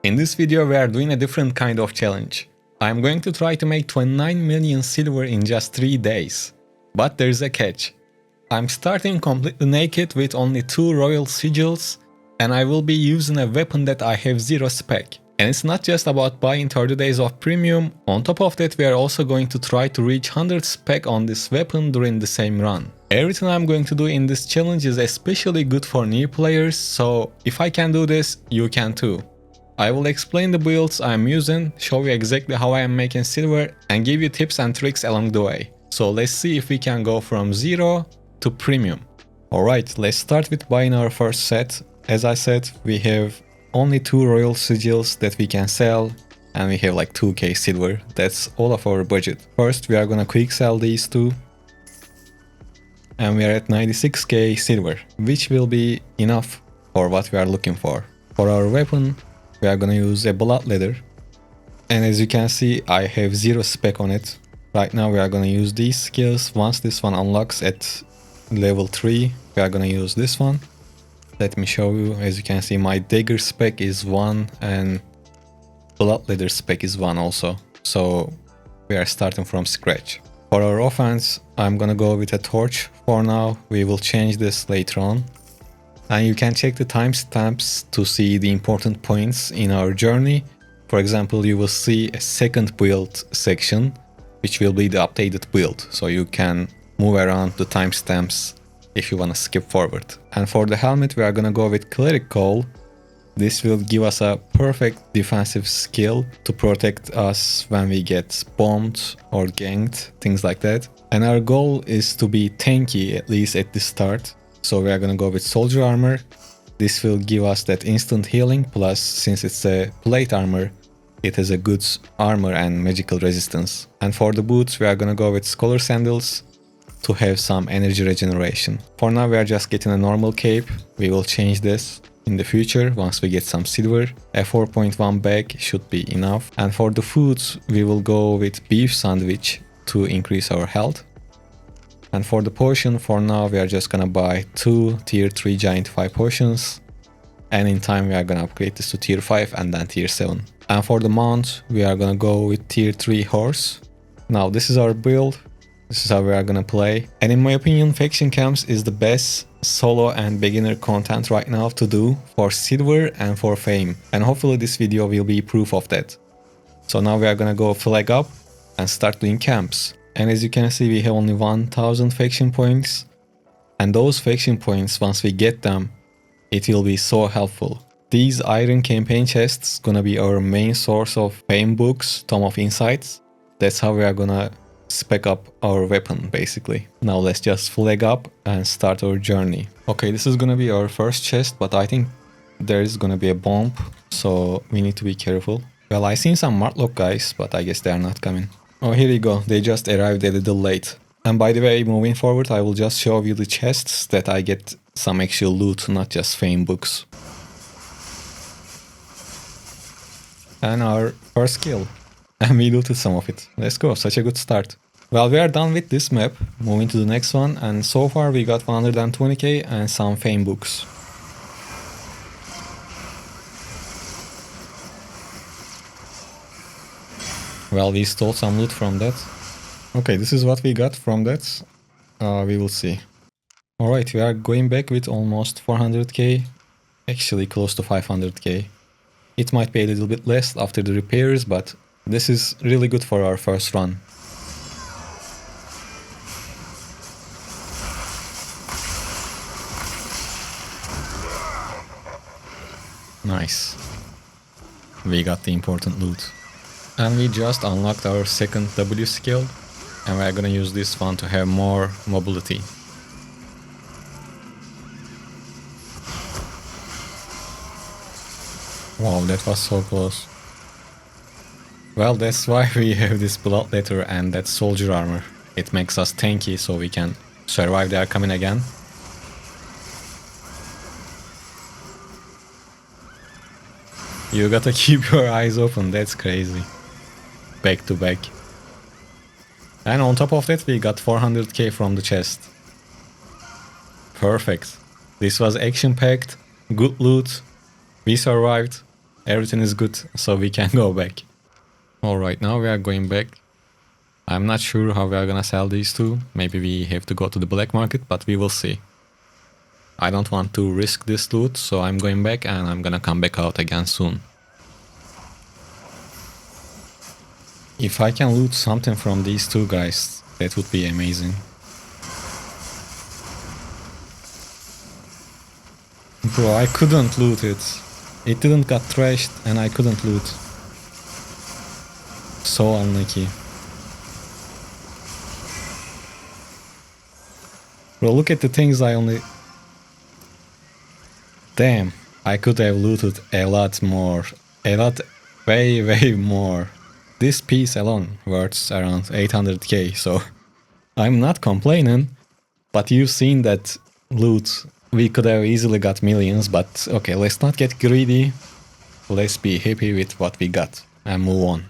In this video we are doing a different kind of challenge. I am going to try to make 29 million silver in just 3 days. But there's a catch. I'm starting completely naked with only 2 royal sigils, and I will be using a weapon that I have 0 spec. And it's not just about buying 30 days of premium, on top of that we are also going to try to reach 100 spec on this weapon during the same run. Everything I'm going to do in this challenge is especially good for new players, so if I can do this, you can too. I will explain the builds I am using, show you exactly how I am making silver, and give you tips and tricks along the way. So let's see if we can go from 0 to premium. Alright, let's start with buying our first set. As I said, we have only 2 royal sigils that we can sell, and we have like 2k silver. That's all of our budget. First we are gonna quick sell these 2, and we are at 96k silver, which will be enough for what we are looking for. For our weapon, we are gonna use a Bloodletter, and as you can see I have 0 spec on it. Right now we are gonna use these skills. Once this one unlocks at level 3, we are gonna use this one. Let me show you. As you can see, my dagger spec is 1 and Bloodletter spec is 1 also. So we are starting from scratch. For our offense, I'm gonna go with a torch for now. We will change this later on. And you can check the timestamps to see the important points in our journey. For example, you will see a second build section, which will be the updated build. So you can move around the timestamps if you want to skip forward. And for the helmet, we are gonna go with Cleric Call. This will give us a perfect defensive skill to protect us when we get bombed or ganked, things like that. And our goal is to be tanky, at least at the start. So we are gonna go with Soldier Armor. This will give us that instant healing, plus since it's a plate armor, it has a good armor and magical resistance. And for the boots, we are gonna go with Scholar Sandals to have some energy regeneration. For now we are just getting a normal cape. We will change this in the future once we get some silver. A 4.1 bag should be enough. And for the foods, we will go with beef sandwich to increase our health. And for the potion, for now we are just gonna buy 2 tier 3 giant 5 potions, and in time we are gonna upgrade this to tier 5 and then tier 7. And for the mount, we are gonna go with tier 3 horse. Now this is our build, this is how we are gonna play, and in my opinion faction camps is the best solo and beginner content right now to do for silver and for fame, and hopefully this video will be proof of that. So now we are gonna go flag up and start doing camps. And as you can see, we have only 1000 faction points, and those faction points, once we get them, it will be so helpful. These iron campaign chests gonna be our main source of fame books, Tome of Insights. That's how we are gonna spec up our weapon basically. Now let's just flag up and start our journey. Okay, this is gonna be our first chest, but I think there is gonna be a bomb, so we need to be careful. Well, I seen some Martlock guys, but I guess they are not coming. Oh, here you go, they just arrived a little late. And by the way, moving forward, I will just show you the chests that I get some actual loot, not just fame books. And our first kill. And we looted some of it. Let's go, such a good start. Well, we are done with this map, moving to the next one, and so far we got 120k and some fame books. Well, we stole some loot from that. Okay, this is what we got from that. We will see. Alright, we are going back with almost 400k. Actually close to 500k. It might be a little bit less after the repairs, but this is really good for our first run. Nice. We got the important loot. And we just unlocked our second W skill, and we are gonna use this one to have more mobility. Wow, that was so close. Well, that's why we have this Bloodletter and that soldier armor. It makes us tanky so we can survive their coming again. You gotta keep your eyes open, that's crazy. Back to back. And on top of that we got 400k from the chest. Perfect. This was action packed, good loot, we survived, everything is good, so we can go back. Alright, now we are going back. I'm not sure how we are gonna sell these two. Maybe we have to go to the black market, but we will see. I don't want to risk this loot, so I'm going back and I'm gonna come back out again soon. If I can loot something from these two guys, that would be amazing. Bro, I couldn't loot it. It didn't get trashed and I couldn't loot. So unlucky. Bro, look at the things I only... Damn, I could have looted a lot more. A lot, way more. This piece alone worth around 800k, so I'm not complaining. But you've seen that loot. We could have easily got millions, but okay, let's not get greedy. Let's be happy with what we got and move on.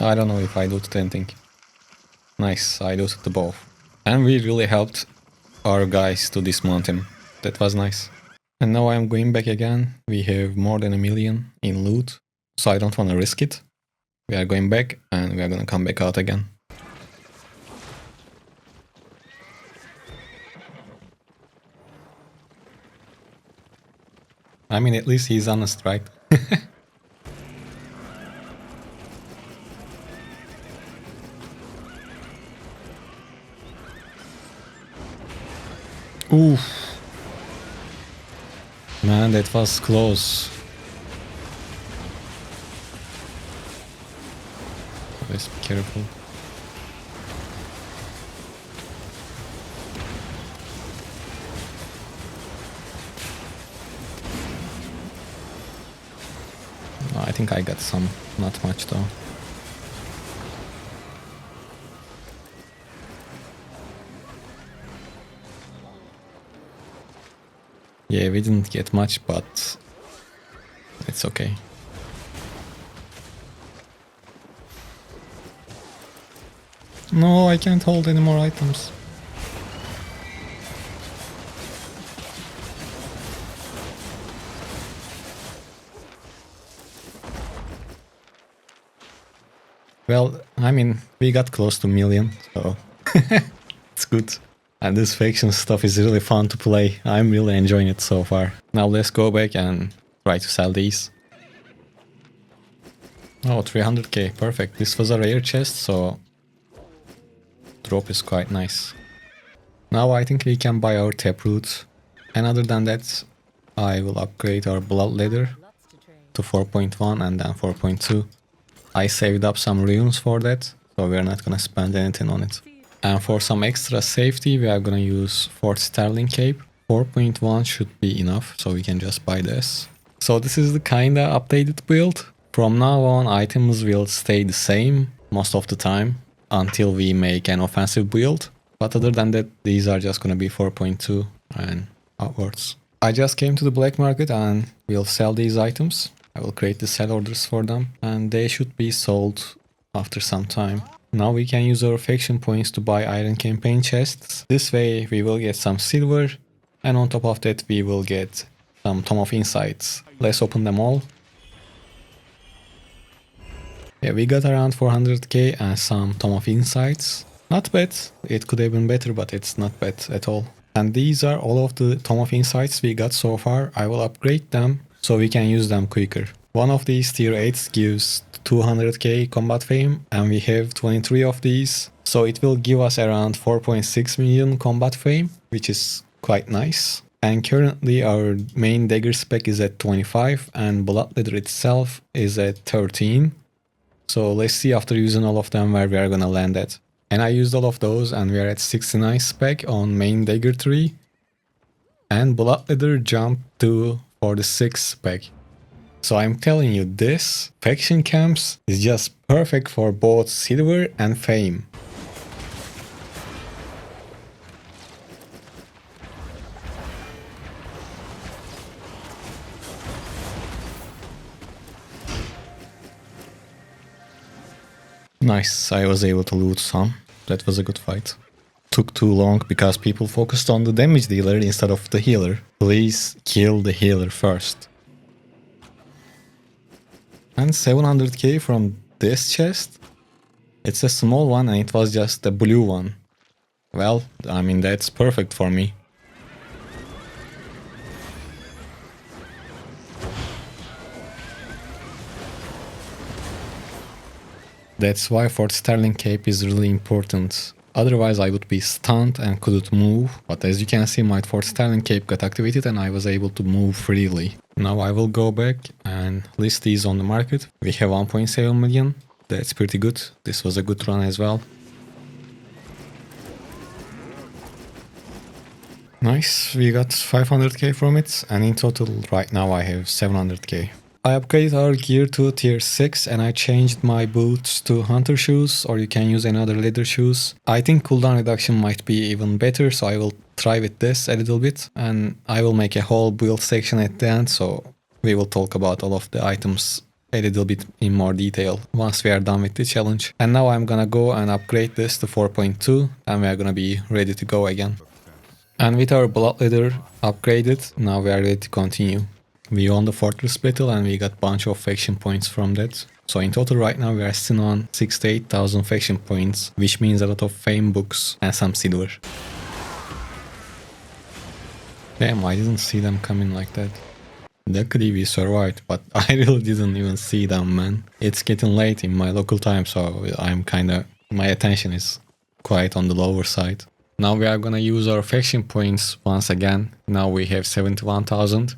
I don't know if I looted anything. Nice, I looted the bow. And we really helped our guys to dismount him. That was nice. And now I'm going back again. We have more than 1 million in loot, so I don't want to risk it. We are going back and we are gonna come back out again. I mean, at least he's honest, right? Oof. Man, that was close. Let's be careful. I think I got some, not much though. Yeah, we didn't get much, but it's okay. No, I can't hold any more items. Well, I mean, we got close to 1 million, so it's good. And this faction stuff is really fun to play. I'm really enjoying it so far. Now let's go back and try to sell these. Oh, 300k, perfect. This was a rare chest, so drop is quite nice. Now I think we can buy our taproot. And other than that, I will upgrade our Bloodletter to 4.1 and then 4.2. I saved up some runes for that, so we're not gonna spend anything on it. And for some extra safety, we are gonna use 4th Sterling Cape. 4.1 should be enough, so we can just buy this. So this is the kinda updated build. From now on, items will stay the same most of the time until we make an offensive build. But other than that, these are just gonna be 4.2 and upwards. I just came to the black market and will sell these items. I will create the sell orders for them and they should be sold after some time. Now we can use our faction points to buy iron campaign chests. This way we will get some silver and on top of that we will get some Tome of Insights. Let's open them all. Yeah, we got around 400k and some Tome of Insights. Not bad. It could have been better, but it's not bad at all. And these are all of the Tome of Insights we got so far. I will upgrade them so we can use them quicker. One of these tier 8s gives 200k combat fame and we have 23 of these. So it will give us around 4.6 million combat fame, which is quite nice. And currently our main dagger spec is at 25 and Bloodletter itself is at 13. So let's see after using all of them where we are gonna land at. And I used all of those and we are at 69 spec on main dagger 3. And Bloodletter jumped to 46 spec. So I'm telling you, this faction camps is just perfect for both silver and fame. Nice, I was able to loot some. That was a good fight. Took too long because people focused on the damage dealer instead of the healer. Please kill the healer first. And 700k from this chest? It's a small one and it was just a blue one. Well, I mean that's perfect for me. That's why Fort Sterling Cape is really important. Otherwise I would be stunned and couldn't move, but as you can see my Fort Sterling Cape got activated and I was able to move freely. Now I will go back and list these on the market. We have 1.7 million, that's pretty good. This was a good run as well. Nice, we got 500k from it and in total right now I have 700k. I upgraded our gear to tier 6 and I changed my boots to hunter shoes, or you can use another leather shoes. I think cooldown reduction might be even better, so I will try with this a little bit and I will make a whole build section at the end, so we will talk about all of the items a little bit in more detail once we are done with the challenge. And now I'm gonna go and upgrade this to 4.2 and we are gonna be ready to go again. And with our Bloodletter upgraded, now we are ready to continue. We won the Fortress battle and we got bunch of faction points from that. So in total right now we are still on 68,000 faction points, which means a lot of fame books and some silver. Damn, I didn't see them coming like that. Luckily we survived, but I really didn't even see them, man. It's getting late in my local time, so my attention is quite on the lower side. Now we are gonna use our faction points once again. Now we have 71,000.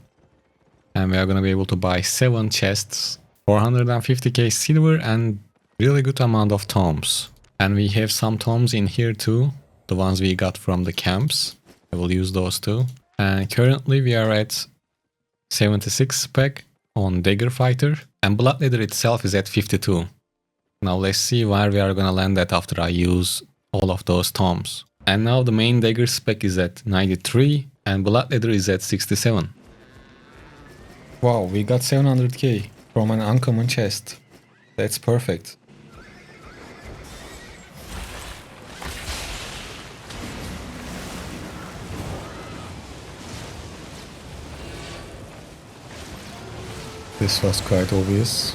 And we are gonna be able to buy 7 chests, 450k silver and really good amount of tomes. And we have some tomes in here too, the ones we got from the camps. I will use those too. And currently we are at 76 spec on Dagger Fighter and Bloodletter itself is at 52. Now let's see where we are gonna land at after I use all of those tomes. And now the main Dagger spec is at 93 and Bloodletter is at 67. Wow, we got 700k from an uncommon chest. That's perfect. This was quite obvious.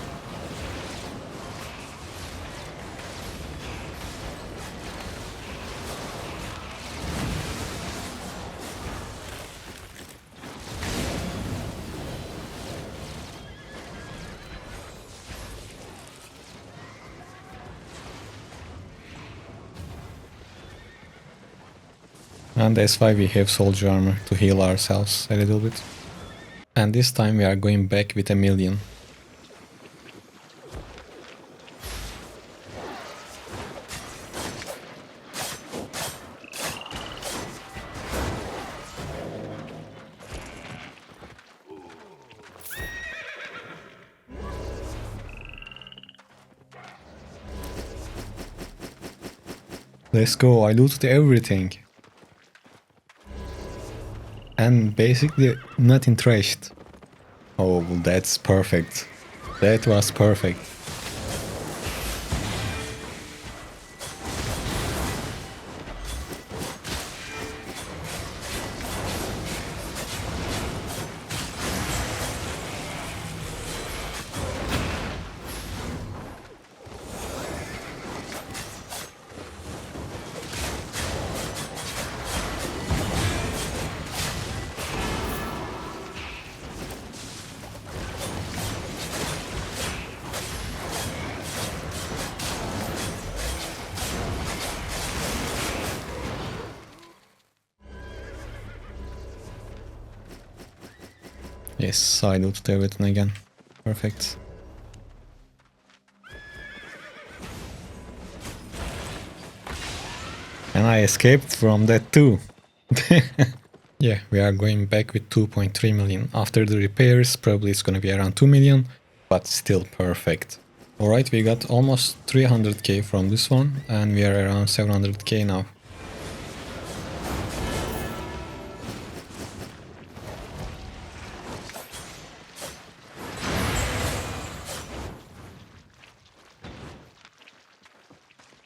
And that's why we have soldier armor, to heal ourselves a little bit. And this time we are going back with 1 million. Let's go, I looted everything. And basically nothing trashed. Oh, that's perfect. That was perfect. Yes, I looted everything again. Perfect. And I escaped from that too. Yeah, we are going back with 2.3 million. After the repairs, probably it's gonna be around 2 million, but still perfect. Alright, we got almost 300k from this one, and we are around 700k now.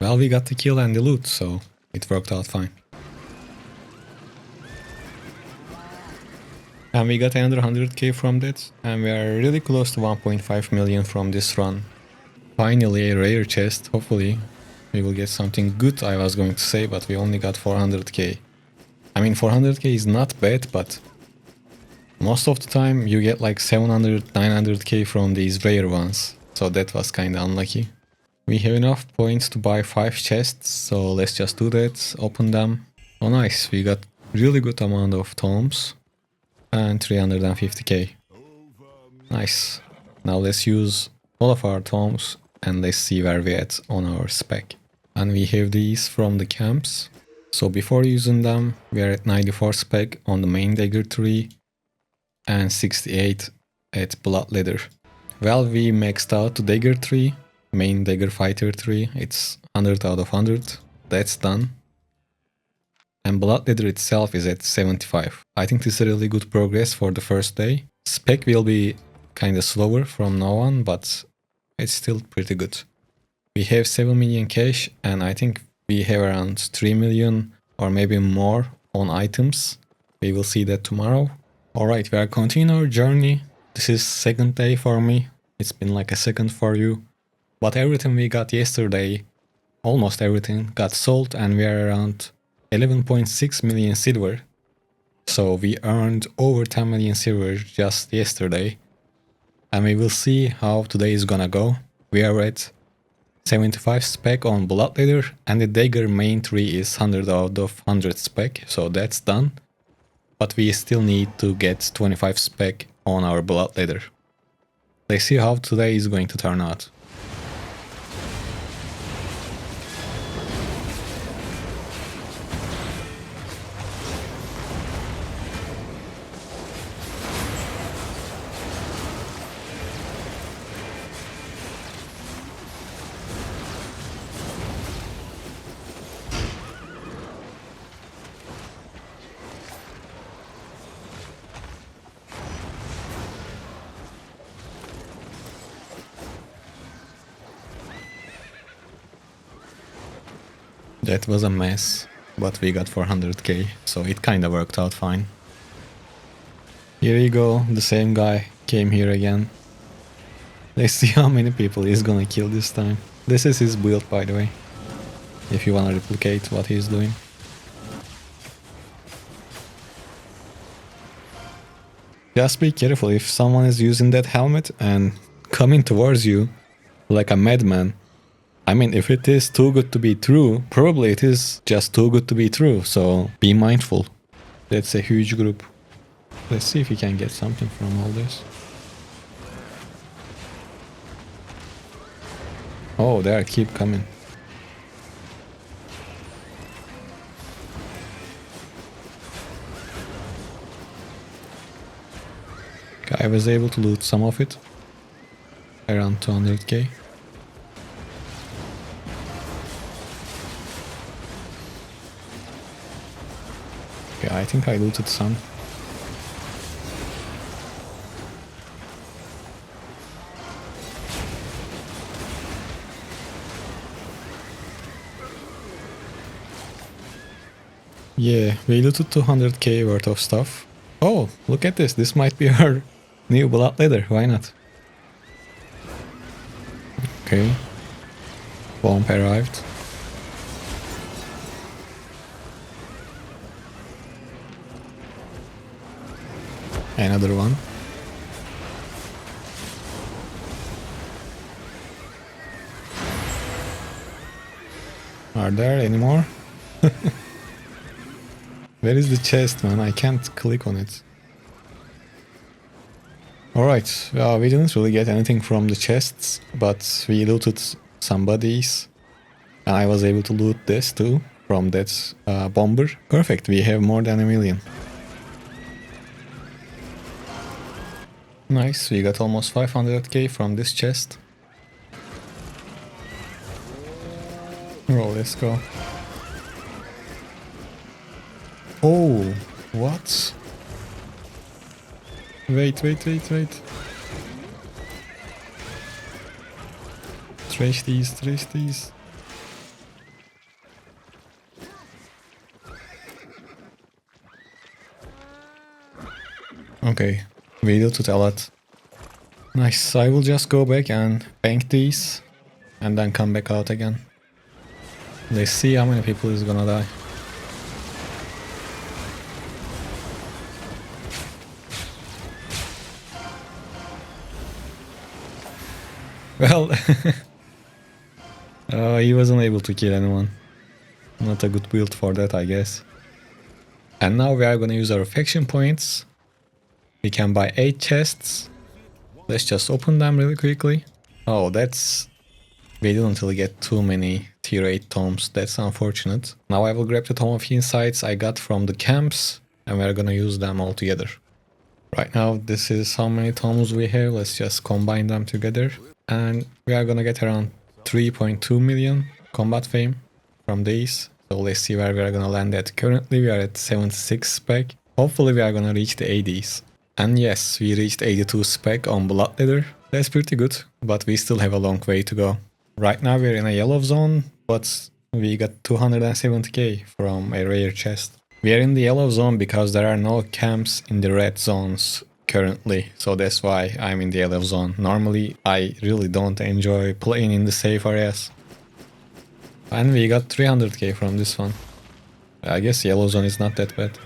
Well, we got the kill and the loot, so it worked out fine. And we got another 100k from that, and we are really close to 1.5 million from this run. Finally a rare chest, hopefully we will get something good, I was going to say, but we only got 400k. I mean 400k is not bad, but most of the time you get like 700, 900k from these rare ones, so that was kinda unlucky. We have enough points to buy 5 chests, so let's just do that, open them. Oh nice, we got really good amount of tomes. And 350k. Nice. Now let's use all of our tomes and let's see where we're at on our spec. And we have these from the camps. So before using them, we are at 94 spec on the main dagger tree and 68 at Bloodletter. Well, we maxed out the dagger tree, main dagger fighter tree. It's 100 out of 100. That's done. And Bloodletter itself is at 75. I think this is a really good progress for the first day. Spec will be kinda slower from now on, but it's still pretty good. We have 7 million cash, and I think we have around 3 million or maybe more on items. We will see that tomorrow. Alright, we are continuing our journey. This is second day for me. It's been like a second for you. But everything we got yesterday, almost everything, got sold, and we are around 11.6 million silver. So we earned over 10 million silver just yesterday. And we will see how today is gonna go. We are at 75 spec on Bloodletter, and the dagger main tree is 100 out of 100 spec, so that's done. But we still need to get 25 spec on our Bloodletter. Let's see how today is going to turn out. That was a mess, but we got 400k, so it kinda worked out fine. Here you go, the same guy came here again. Let's see how many people he's gonna kill this time. This is his build, by the way, if you wanna replicate what he's doing. Just be careful if someone is using that helmet and coming towards you like a madman. I mean, if it is too good to be true, probably it is just too good to be true, so be mindful. That's a huge group. Let's see if we can get something from all this. Oh, there, keep coming. I was able to loot some of it. Around 200k. Okay, I think I looted some. Yeah, we looted 200k worth of stuff. Oh, look at this. This might be our new Bloodletter. Why not? Okay. Bomb arrived. Another one. Are there any more? Where is the chest, man? I can't click on it. Alright, we didn't really get anything from the chests, but we looted some bodies. And I was able to loot this too, from that bomber. Perfect, we have more than 1 million. Nice, we got almost 500k from this chest. Oh, let's go. Oh, what? Wait. Trash these. Okay, we looted a lot. Nice, I will just go back and bank these and then come back out again. Let's see how many people is gonna die. Well, he wasn't able to kill anyone. Not a good build for that, I guess. And now we are gonna use our faction points. We can buy 8 chests. Let's just open them really quickly. Oh, that's... We didn't really get too many tier 8 tomes, that's unfortunate. Now I will grab the Tome of Insights I got from the camps, and we're gonna use them all together. Right now, this is how many tomes we have, let's just combine them together. And we are gonna get around 3.2 million combat fame from these. So let's see where we are gonna land at. Currently we are at 76 spec. Hopefully we are gonna reach the 80s. And yes, we reached 82 spec on Bloodletter. That's pretty good, but we still have a long way to go. Right now we're in a yellow zone, but we got 270k from a rare chest. We are in the yellow zone because there are no camps in the red zones currently, so that's why I'm in the yellow zone. Normally I really don't enjoy playing in the safe areas. And we got 300k from this one. I guess yellow zone is not that bad.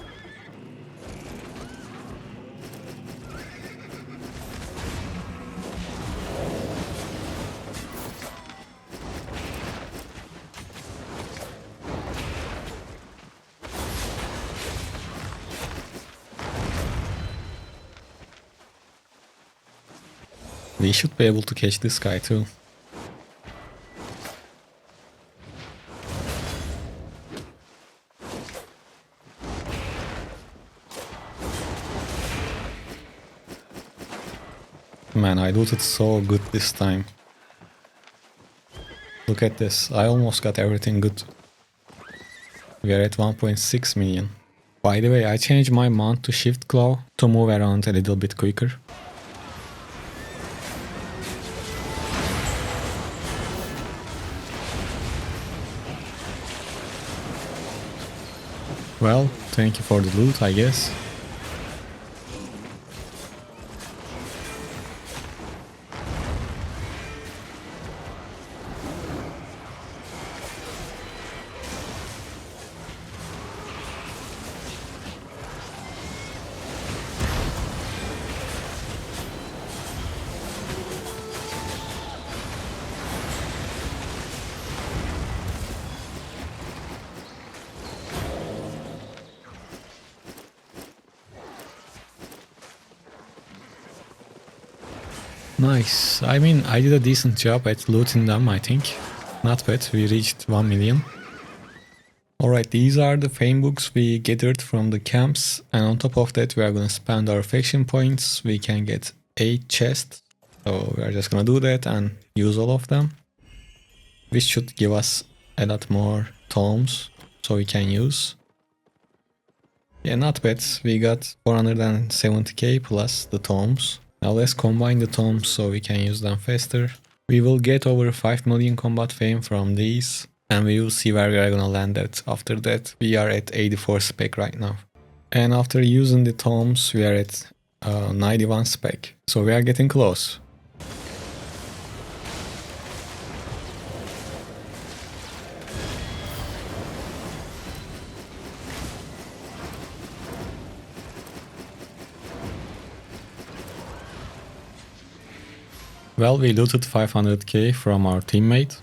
We should be able to catch this guy too. Man, I looted so good this time. Look at this, I almost got everything good. We are at 1.6 million. By the way, I changed my mount to shift claw to move around a little bit quicker. Well, thank you for the loot, I guess. Nice. I mean, I did a decent job at looting them, I think. Not bad, we reached 1 million. Alright, these are the fame books we gathered from the camps, and on top of that we are gonna spend our faction points. We can get 8 chests, so we are just gonna do that and use all of them. Which should give us a lot more tomes, so we can use. Yeah, not bad, we got 470k plus the tomes. Now let's combine the tomes so we can use them faster. We will get over 5 million combat fame from these, and we will see where we are gonna land at. After that, we are at 84 spec right now. And after using the tomes, we are at 91 spec. So we are getting close. Well, we looted 500k from our teammate.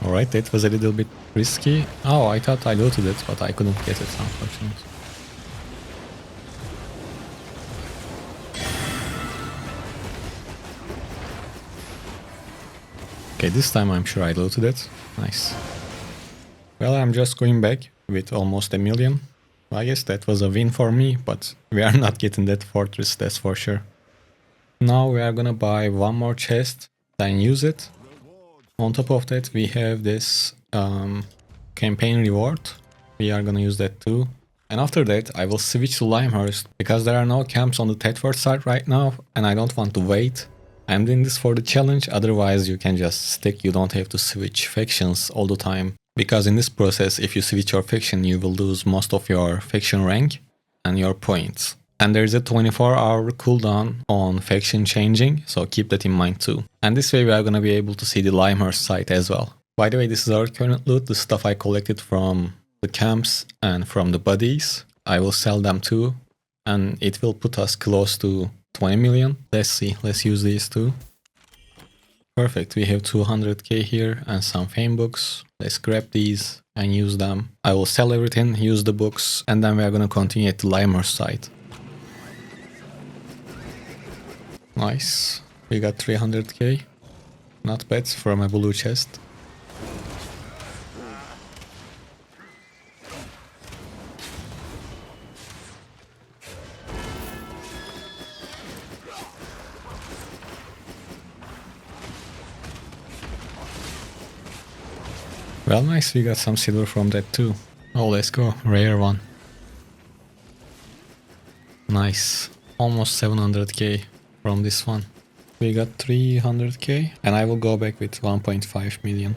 Alright, that was a little bit risky. Oh, I thought I looted it, but I couldn't get it, unfortunately. Okay, this time I'm sure I looted it. Nice. Well, I'm just going back with almost a million. I guess that was a win for me, but we are not getting that fortress, that's for sure. Now we are gonna buy one more chest, then use it. On top of that, we have this campaign reward. We are gonna use that too. And after that, I will switch to Limehurst because there are no camps on the Thetford side right now and I don't want to wait. I'm doing this for the challenge, otherwise you can just stick, you don't have to switch factions all the time. Because in this process, if you switch your faction, you will lose most of your faction rank and your points. And there's a 24-hour cooldown on faction changing, so keep that in mind too. And this way we are gonna be able to see the Limehurst site as well. By the way, this is our current loot, the stuff I collected from the camps and from the buddies. I will sell them too, and it will put us close to 20 million. Let's see, let's use these two. Perfect, we have 200k here and some fame books. Let's grab these and use them. I will sell everything, use the books, and then we are gonna continue at the Limehurst site. Nice, we got 300k. Not bad from a blue chest. Well, nice, we got some silver from that too. Oh, let's go, rare one. Nice, almost 700k from this one. We got 300k and I will go back with 1.5 million.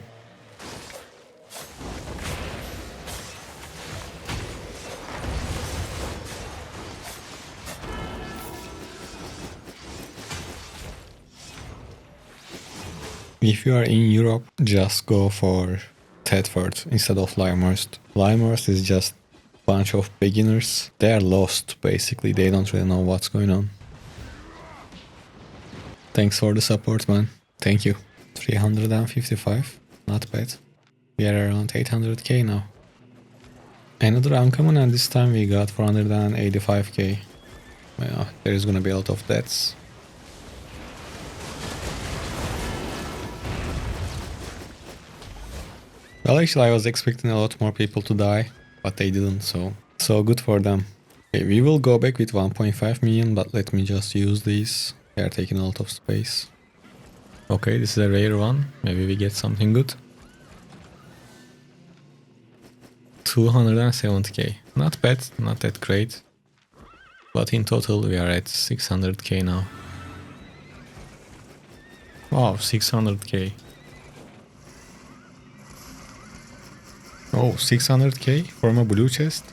If you are in Europe, just go for Thetford instead of Limehurst. Limehurst is just a bunch of beginners. They are lost basically, they don't really know what's going on. Thanks for the support, man. Thank you. 355, not bad. We are around 800k now. Another uncommon, and this time we got 485k. Well, there is gonna be a lot of deaths. Well, actually I was expecting a lot more people to die, but they didn't, so good for them. Okay, we will go back with 1.5 million, but let me just use these. They are taking a lot of space. Okay, this is a rare one. Maybe we get something good. 270k. Not bad, not that great. But in total we are at 600k now. Wow, 600k. Oh, 600k from a blue chest?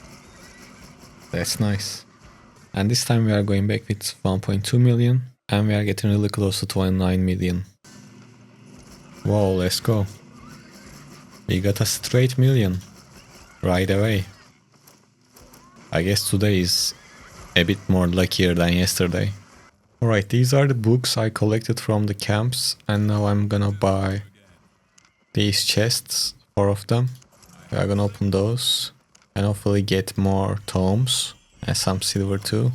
That's nice. And this time we are going back with 1.2 million. And we are getting really close to 29 million. Wow, let's go. We got a straight million. Right away. I guess today is a bit more luckier than yesterday. Alright, these are the books I collected from the camps. And now I'm gonna buy these chests, 4 of them. We are gonna open those. And hopefully get more tomes. And some silver too.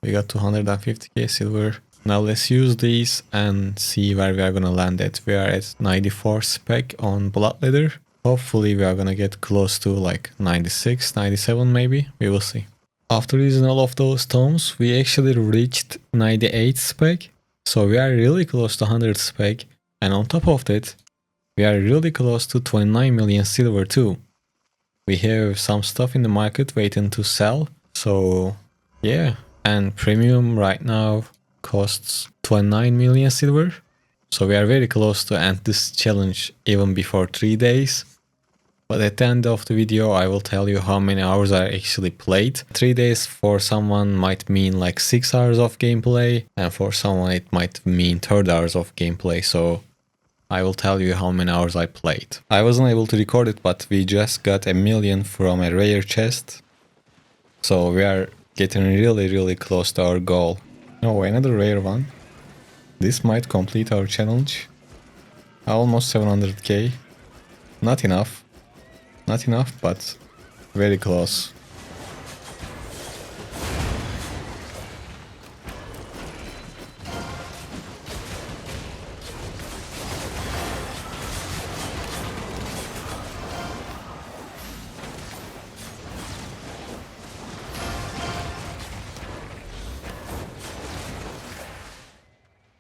We got 250k silver. Now let's use these and see where we are gonna land at. We are at 94 spec on Bloodletter. Hopefully we are gonna get close to like 96, 97 maybe. We will see. After using all of those tomes, we actually reached 98 spec. So we are really close to 100 spec. And on top of that, we are really close to 29 million silver too. We have some stuff in the market waiting to sell. So yeah, and premium right now costs 29 million silver. So we are very close to end this challenge even before 3 days. But at the end of the video I will tell you how many hours I actually played. 3 days for someone might mean like 6 hours of gameplay, and for someone it might mean 30 hours of gameplay. So I will tell you how many hours I played. I wasn't able to record it, but we just got a million from a rare chest. So we are getting really close to our goal. Oh, another rare one. This might complete our challenge. Almost 700k. Not enough. Not enough, but very close.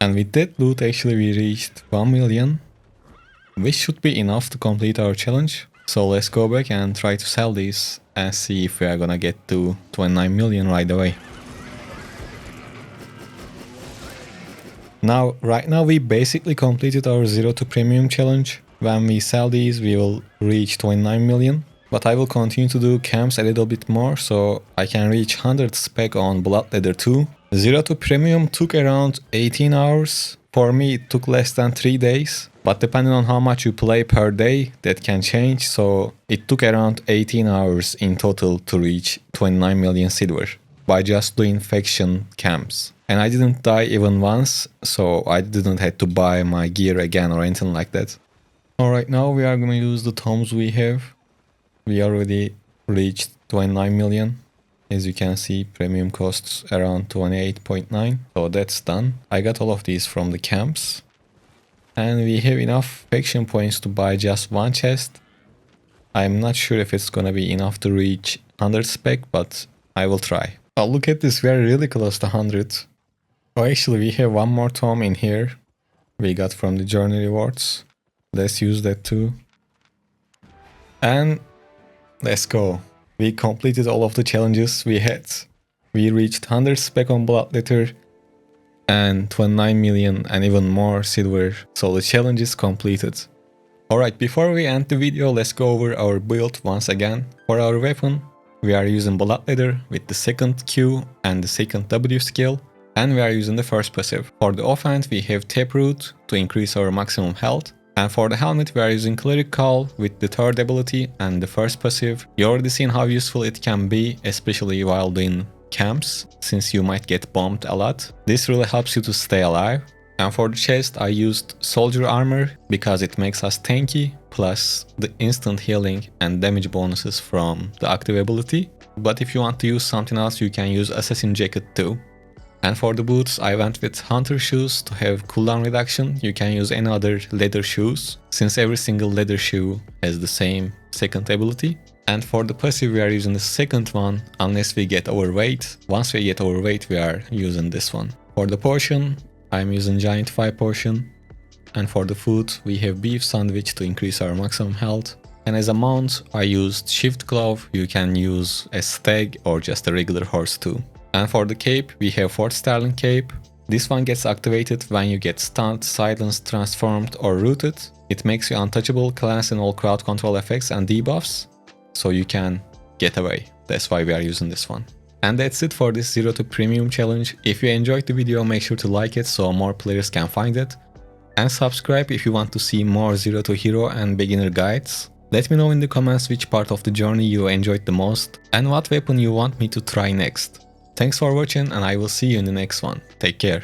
And with that loot actually we reached 1 million, which should be enough to complete our challenge. So let's go back and try to sell these and see if we are gonna get to 29 million right away. Now, right now we basically completed our 0 to premium challenge. When we sell these, we will reach 29 million. But I will continue to do camps a little bit more so I can reach 100 spec on Bloodletter 2. 0 to premium took around 18 hours. For me it took less than 3 days. But depending on how much you play per day, that can change. So it took around 18 hours in total to reach 29 million silver by just doing faction camps. And I didn't die even once, so I didn't have to buy my gear again or anything like that. Alright, now we are gonna use the tomes we have. We already reached 29 million. As you can see, premium costs around 28.9. So that's done. I got all of these from the camps. And we have enough faction points to buy just one chest. I'm not sure if it's gonna be enough to reach 100 spec, but I will try. Oh, look at this, we are really close to 100. Oh, actually we have one more tome in here. We got from the journey rewards. Let's use that too. And let's go. We completed all of the challenges we had. We reached 100 spec on Bloodletter and 29 million and even more silver. So the challenge is completed. Alright, before we end the video, let's go over our build once again. For our weapon, we are using Bloodletter with the second Q and the second W skill. And we are using the first passive. For the offhand, we have Taproot to increase our maximum health. And for the helmet, we are using Cleric Call with the third ability and the first passive. You already seen how useful it can be, especially while doing camps, since you might get bombed a lot. This really helps you to stay alive. And for the chest, I used Soldier Armor because it makes us tanky, plus the instant healing and damage bonuses from the active ability. But if you want to use something else, you can use Assassin Jacket too. And for the boots, I went with Hunter shoes to have cooldown reduction. You can use any other leather shoes, since every single leather shoe has the same second ability. And for the passive, we are using the second one, unless we get overweight. Once we get overweight, we are using this one. For the potion, I'm using Giant 5 potion. And for the food, we have beef sandwich to increase our maximum health. And as a mount, I used Shift Glove. You can use a stag or just a regular horse too. And for the cape, we have Fort Sterling cape. This one gets activated when you get stunned, silenced, transformed or rooted. It makes you untouchable, cleanse and all crowd control effects and debuffs, so you can get away. That's why we are using this one. And that's it for this 0 to premium challenge. If you enjoyed the video, make sure to like it so more players can find it. And subscribe if you want to see more 0 to hero and beginner guides. Let me know in the comments which part of the journey you enjoyed the most and what weapon you want me to try next. Thanks for watching and I will see you in the next one. Take care.